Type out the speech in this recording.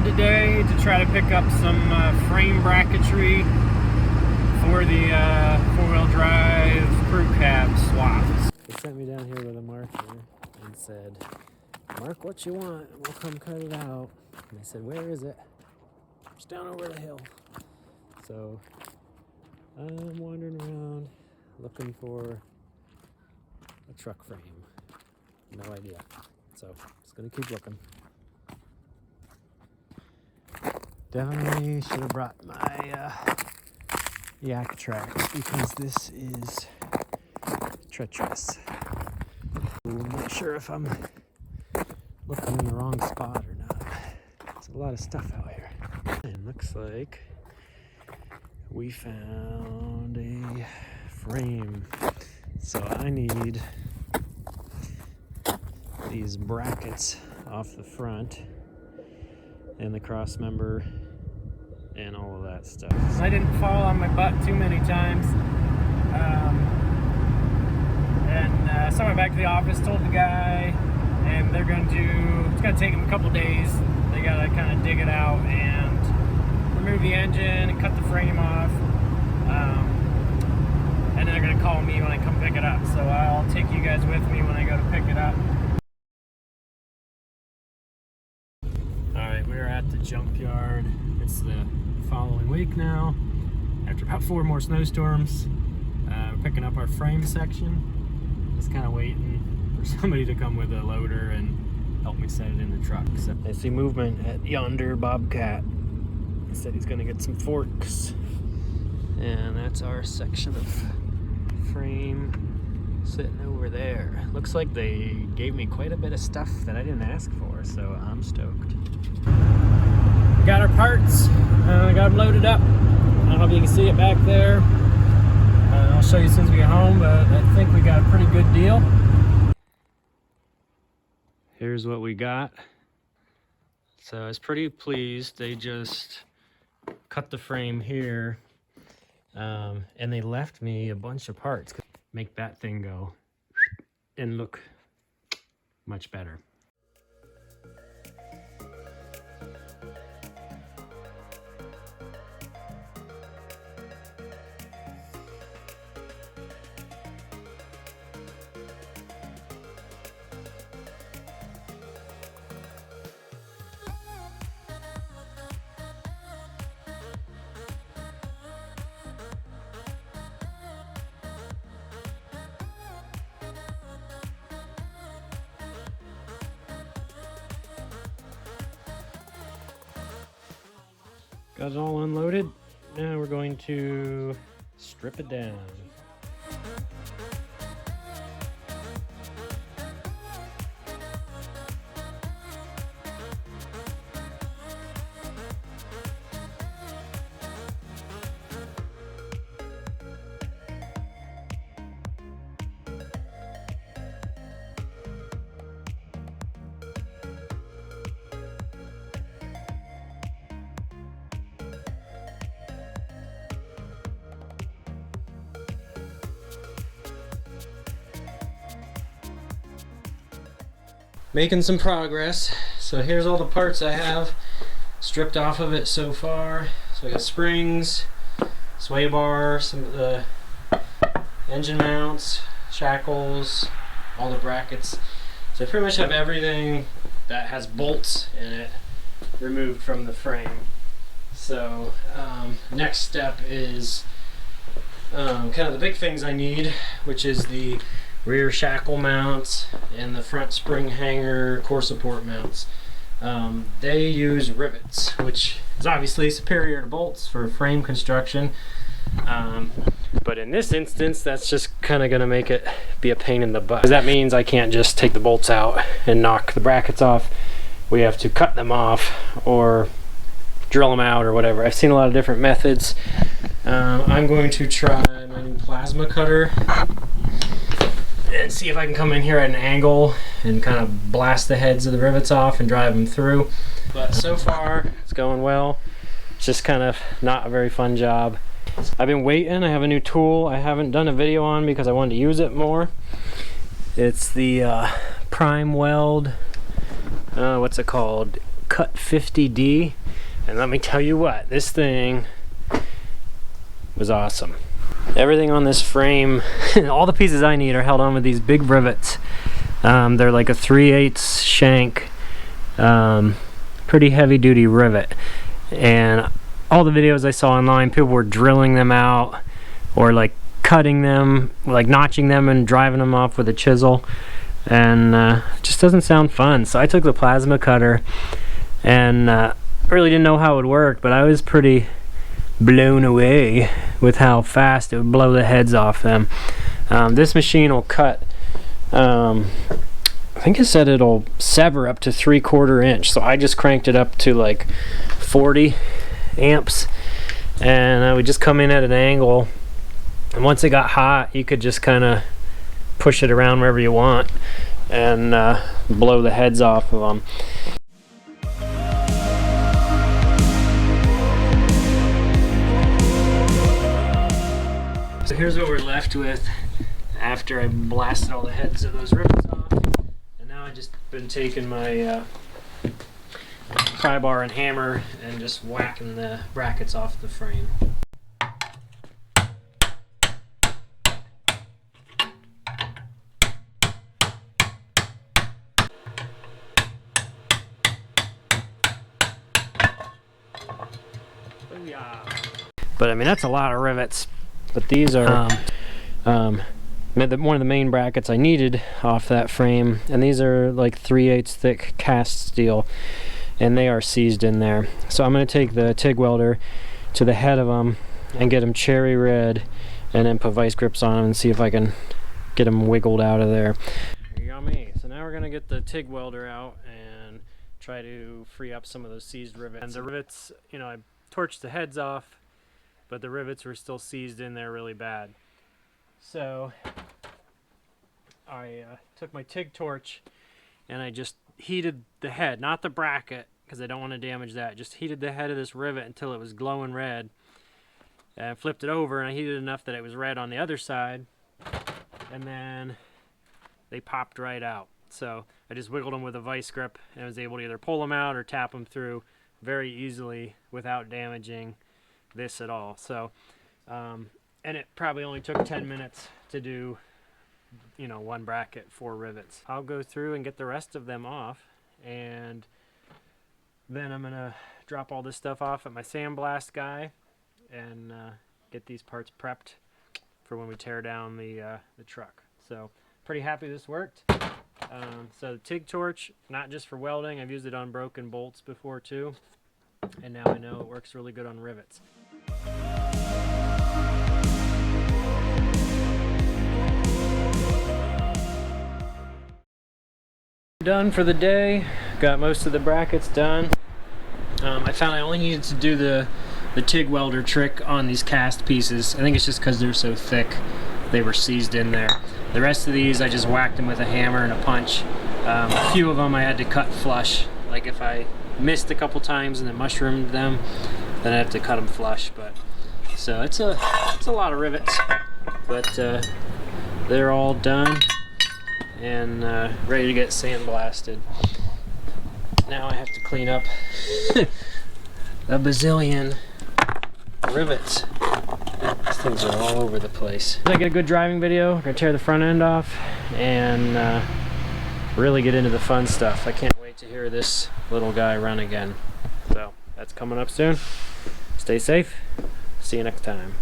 junkyard today to try to pick up some frame bracketry for the four-wheel drive crew cab swaps. They sent me down here with a marker and said, "Mark what you want, and we'll come cut it out." And I said, "Where is it?" "It's down over the hill." So I'm wandering around looking for a truck frame. No idea. So just gonna keep looking. Definitely should have brought my yak track because this is treacherous. I'm not sure if I'm looking in the wrong spot or not. There's a lot of stuff out here. And looks like we found a frame. So I need these brackets off the front and the cross member and all of that stuff. I didn't fall on my butt too many times. So I went back to the office, told the guy, and they're going to, it's going to take them a couple days. They got to kind of dig it out and remove the engine and cut the frame off. And then they're going to call me when I come pick it up. So I'll take you guys with me when I go to pick it up. Alright, we're at the junkyard. It's the following week now. After about 4 more snowstorms, we're picking up our frame section. Just kind of waiting for somebody to come with a loader and help me set it in the truck. So I see movement at yonder Bobcat. He said he's gonna get some forks. And that's our section of frame sitting over there. Looks like they gave me quite a bit of stuff that I didn't ask for, so I'm stoked. We got our parts. I got them loaded up. I don't know if you can see it back there. I'll show you as soon as we get home, but I think we got a pretty good deal. Here's what we got. So I was pretty pleased. They just cut the frame here, and they left me a bunch of parts. Make that thing go and look much better. Got it all unloaded. Now we're going to strip it down. Making some progress. So here's all the parts I have stripped off of it so far. So I got springs, sway bar, some of the engine mounts, shackles, all the brackets. So I pretty much have everything that has bolts in it removed from the frame. So next step is kind of the big things I need, which is the rear shackle mounts and the front spring hanger core support mounts. They use rivets, which is obviously superior to bolts for frame construction. But in this instance, that's just kind of going to make it be a pain in the butt. That means I can't just take the bolts out and knock the brackets off. We have to cut them off or drill them out or whatever. I've seen a lot of different methods. I'm going to try my new plasma cutter and see if I can come in here at an angle and kind of blast the heads of the rivets off and drive them through. But so far it's going well. It's just kind of not a very fun job. I've been waiting. I have a new tool I haven't done a video on because I wanted to use it more. It's the Prime Weld, what's it called? Cut 50D, and let me tell you what, this thing was awesome. Everything on this frame, all the pieces I need are held on with these big rivets. They're like a 3/8 shank, pretty heavy duty rivet. And all the videos I saw online, people were drilling them out or like cutting them, like notching them and driving them off with a chisel. And it just doesn't sound fun. So I took the plasma cutter and really didn't know how it would work, but I was pretty blown away with how fast it would blow the heads off them. This machine will cut, I think it said it'll sever up to 3/4 inch, so I just cranked it up to like 40 amps, and I would just come in at an angle, and once it got hot you could just kind of push it around wherever you want and blow the heads off of them. So here's what we're left with after I blasted all the heads of those rivets off. And now I've just been taking my pry bar and hammer and just whacking the brackets off the frame. But I mean, that's a lot of rivets. But these are one of the main brackets I needed off that frame, and these are like 3/8 thick cast steel, and they are seized in there. So I'm going to take the TIG welder to the head of them and get them cherry red, and then put vice grips on them and see if I can get them wiggled out of there. Yummy. So now we're going to get the TIG welder out and try to free up some of those seized rivets. And the rivets, you know, I torched the heads off, but the rivets were still seized in there really bad. So I took my TIG torch and I just heated the head, not the bracket, because I don't want to damage that. Just heated the head of this rivet until it was glowing red, and flipped it over, and I heated it enough that it was red on the other side, and then they popped right out. So I just wiggled them with a vice grip and was able to either pull them out or tap them through very easily without damaging this at all. So and it probably only took 10 minutes to do, you know, one bracket, 4 rivets. I'll go through and get the rest of them off, and then I'm gonna drop all this stuff off at my sandblast guy and get these parts prepped for when we tear down the truck. So pretty happy this worked. So the TIG torch, not just for welding, I've used it on broken bolts before too, and now I know it works really good on rivets. Done for the day. Got most of the brackets done. I found I only needed to do the TIG welder trick on these cast pieces. I think it's just because they're so thick they were seized in there. The rest of these I just whacked them with a hammer and a punch. A few of them I had to cut flush. Like if I missed a couple times and then mushroomed them, then I have to cut them flush. But so it's a lot of rivets, but they're all done and ready to get sandblasted. Now I have to clean up a bazillion rivets. These things are all over the place. I get a good driving video. I'm gonna tear the front end off and really get into the fun stuff. I can't wait to hear this little guy run again. So that's coming up soon. Stay safe. See you next time.